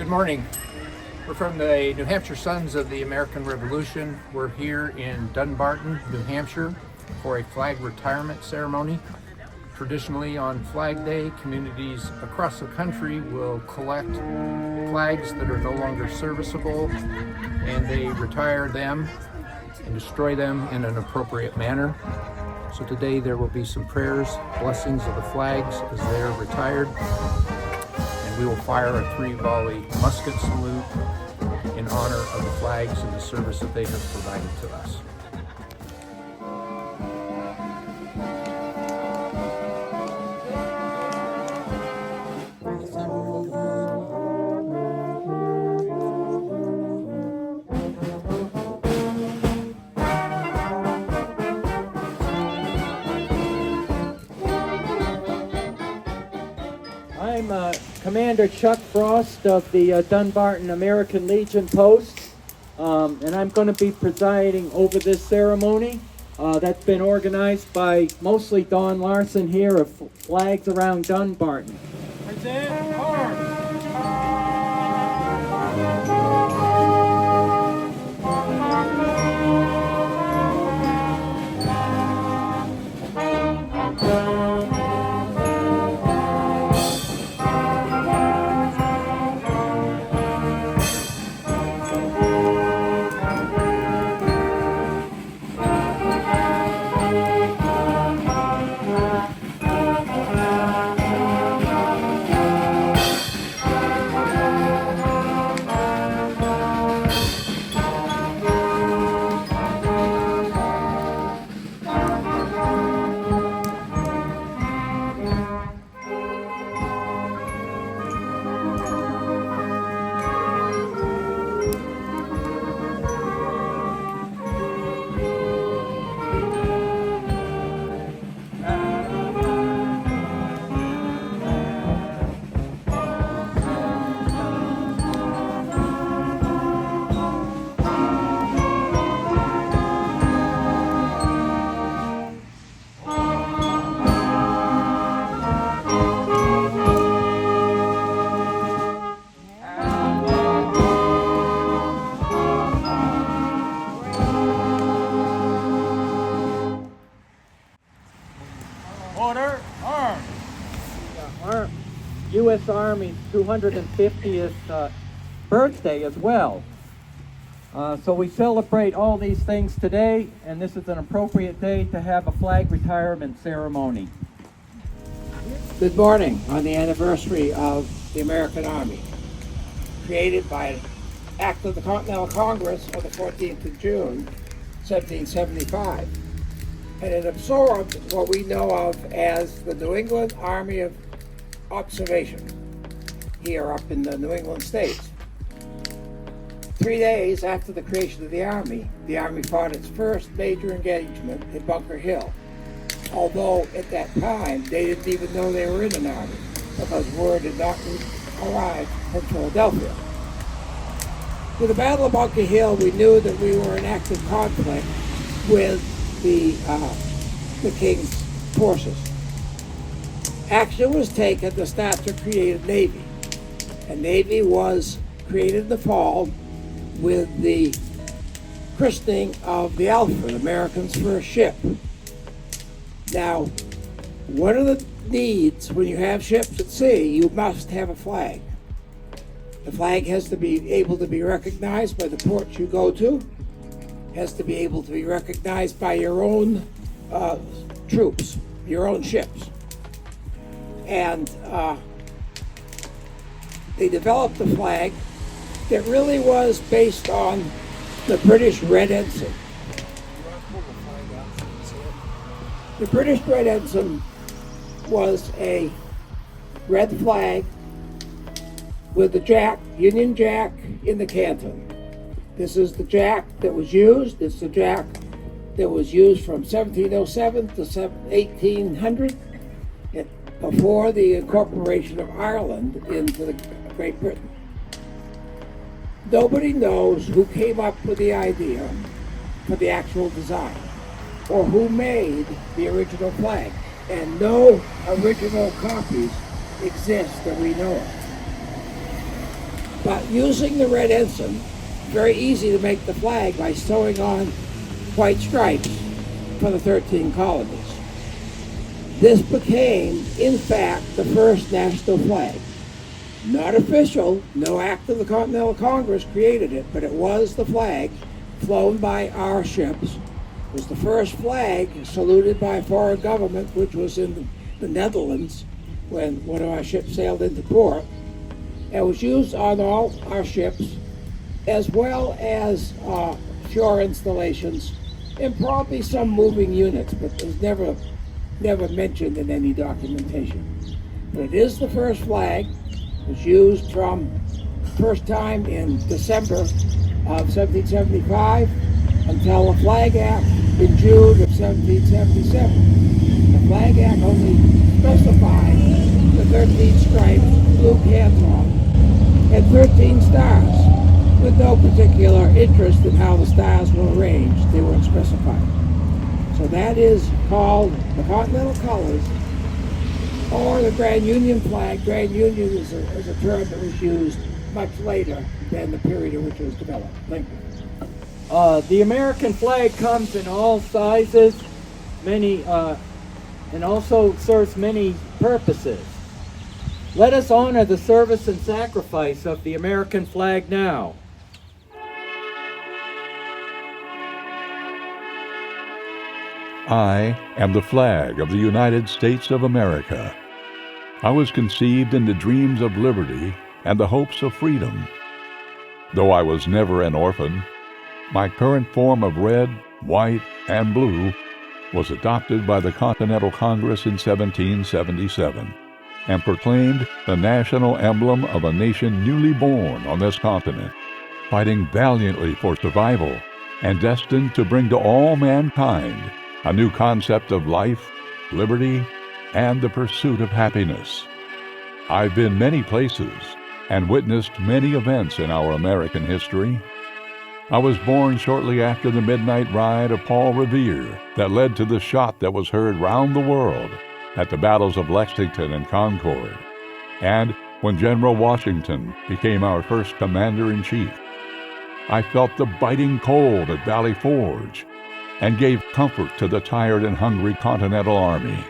Good morning. We're from the New Hampshire Sons of the American Revolution. We're here in Dunbarton, New Hampshire for a flag retirement ceremony. Traditionally on Flag Day, communities across the country will collect flags that are no longer serviceable and they retire them and destroy them in an appropriate manner. So today there will be some prayers, blessings of the flags as they are retired. We will fire a 3-volley musket salute in honor of the flags and the service that they have provided to us. I'm Commander Chuck Frost of the Dunbarton American Legion Post, and I'm going to be presiding over this ceremony that's been organized by mostly Don Larson here of Flags Around Dunbarton. Present arms. Order, arms. Our U.S. Army's 250th birthday as well. So we celebrate all these things today, and this is an appropriate day to have a flag retirement ceremony. Good morning on the anniversary of the American Army, created by an act of the Continental Congress on the 14th of June, 1775. And it absorbed what we know of as the New England Army of Observation, here up in the New England states. 3 days after the creation of the Army fought its first major engagement at Bunker Hill. Although at that time, they didn't even know they were in an army, because word had not arrived from Philadelphia. With the Battle of Bunker Hill, we knew that we were in active conflict with the King's forces. Action was taken to start to create a Navy. A Navy was created in the fall with the christening of the Alfred, America's first ship. Now, one of the needs when you have ships at sea, you must have a flag. The flag has to be able to be recognized by the ports you go to, has to be able to be recognized by your own troops, your own ships. And they developed a flag that really was based on the British Red Ensign. The British Red Ensign was a red flag with the Jack, Union Jack, in the canton. This is the Jack that was used. It's the Jack that was used from 1707 to 1800, before the incorporation of Ireland into Great Britain. Nobody knows who came up with the idea for the actual design, or who made the original flag, and no original copies exist that we know of. But using the red ensign, very easy to make the flag by sewing on white stripes for the 13 colonies. This became, in fact, the first national flag. Not official, no act of the Continental Congress created it, but it was the flag flown by our ships. It was the first flag saluted by a foreign government, which was in the Netherlands when one of our ships sailed into port. It was used on all our ships, as well as shore installations, and probably some moving units, but it was never mentioned in any documentation. But it is the first flag. It was used from first time in December of 1775 until the Flag Act in June of 1777. The Flag Act only specified the 13 stripes, blue canton, and 13 stars, with no particular interest in how the stars were arranged. They weren't specified. So that is called the Continental Colors, or the Grand Union flag. Grand Union is a term that was used much later than the period in which it was developed. Thank you. The American flag comes in all sizes, many, and also serves many purposes. Let us honor the service and sacrifice of the American flag now. I am the flag of the United States of America. I was conceived in the dreams of liberty and the hopes of freedom. Though I was never an orphan, my current form of red, white, and blue was adopted by the Continental Congress in 1777 and proclaimed the national emblem of a nation newly born on this continent, fighting valiantly for survival and destined to bring to all mankind a new concept of life, liberty, and the pursuit of happiness. I've been many places and witnessed many events in our American history. I was born shortly after the midnight ride of Paul Revere that led to the shot that was heard round the world at the battles of Lexington and Concord, and when General Washington became our first commander-in-chief. I felt the biting cold at Valley Forge and gave comfort to the tired and hungry Continental Army.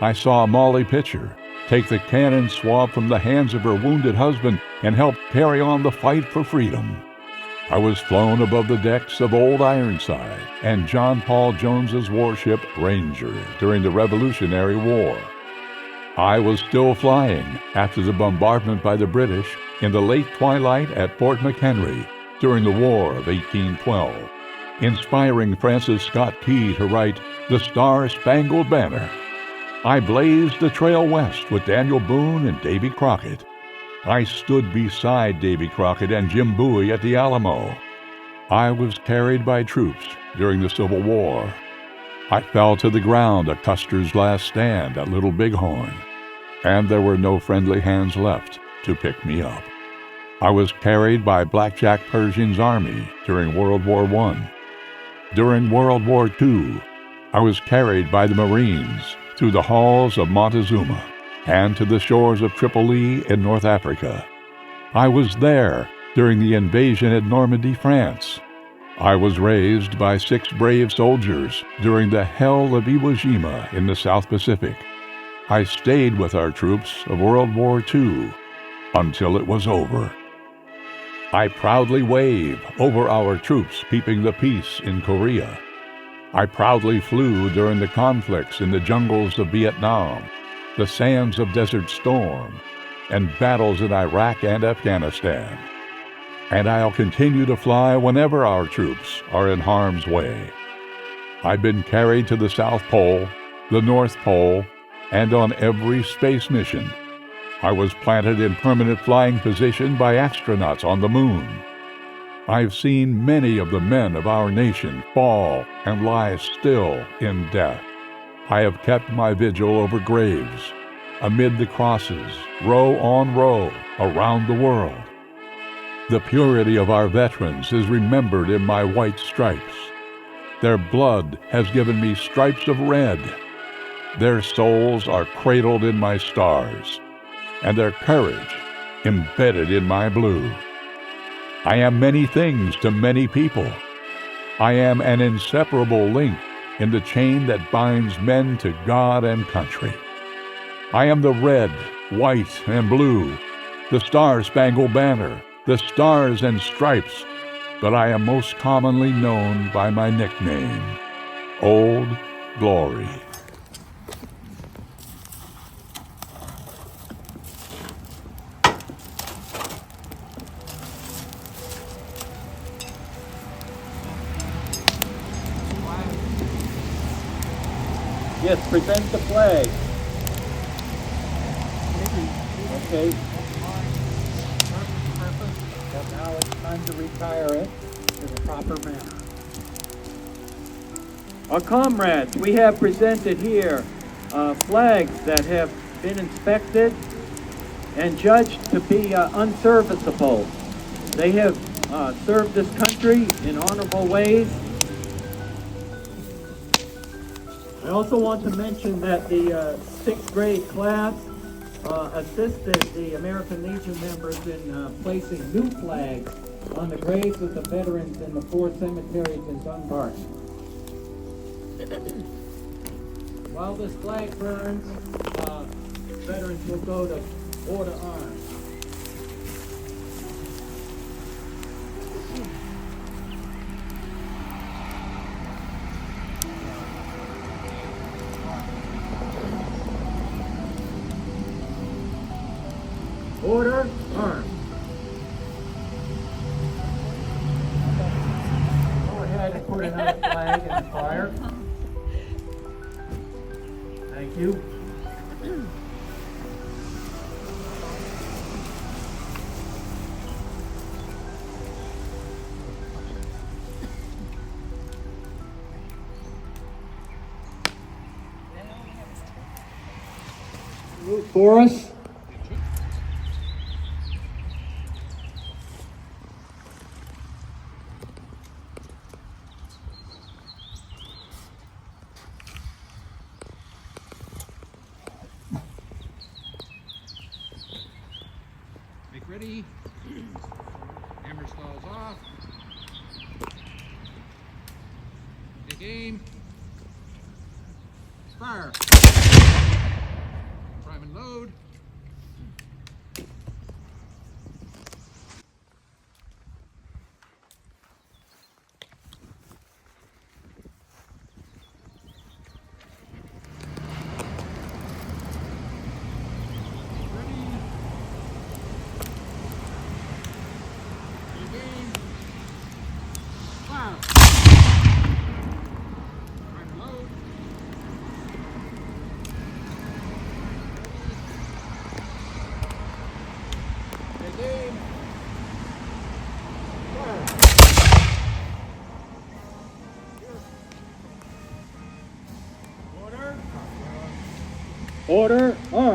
I saw Molly Pitcher take the cannon swab from the hands of her wounded husband and help carry on the fight for freedom. I was flown above the decks of Old Ironside and John Paul Jones's warship Ranger during the Revolutionary War. I was still flying after the bombardment by the British in the late twilight at Fort McHenry during the War of 1812, inspiring Francis Scott Key to write The Star-Spangled Banner. I blazed the trail west with Daniel Boone and Davy Crockett. I stood beside Davy Crockett and Jim Bowie at the Alamo. I was carried by troops during the Civil War. I fell to the ground at Custer's last stand at Little Bighorn, and there were no friendly hands left to pick me up. I was carried by Blackjack Pershing's army during World War I. During World War II, I was carried by the Marines through the halls of Montezuma and to the shores of Tripoli in North Africa. I was there during the invasion at Normandy, France. I was raised by 6 brave soldiers during the hell of Iwo Jima in the South Pacific. I stayed with our troops of World War II until it was over. I proudly wave over our troops keeping the peace in Korea. I proudly flew during the conflicts in the jungles of Vietnam, the sands of Desert Storm, and battles in Iraq and Afghanistan. And I'll continue to fly whenever our troops are in harm's way. I've been carried to the South Pole, the North Pole, and on every space mission. I was planted in permanent flying position by astronauts on the moon. I've seen many of the men of our nation fall and lie still in death. I have kept my vigil over graves, amid the crosses, row on row, around the world. The purity of our veterans is remembered in my white stripes. Their blood has given me stripes of red. Their souls are cradled in my stars, and their courage embedded in my blue. I am many things to many people. I am an inseparable link in the chain that binds men to God and country. I am the red, white, and blue, the Star-Spangled Banner, the stars and stripes, but I am most commonly known by my nickname, Old Glory. Yes, present the flag. Okay. Now it's time to retire it in the proper manner. Our comrades, we have presented here flags that have been inspected and judged to be unserviceable. They have served this country in honorable ways. I also want to mention that the sixth grade class assisted the American Legion members in placing new flags on the graves of the veterans in the 4 cemeteries in Dunbarton. While this flag burns, veterans will go to order arms. Order arms. Go ahead and put another flag in the fire. Thank you. Salute for us. Make ready. Hammer stalls off. Take aim. Fire. Prime and load. Order arms.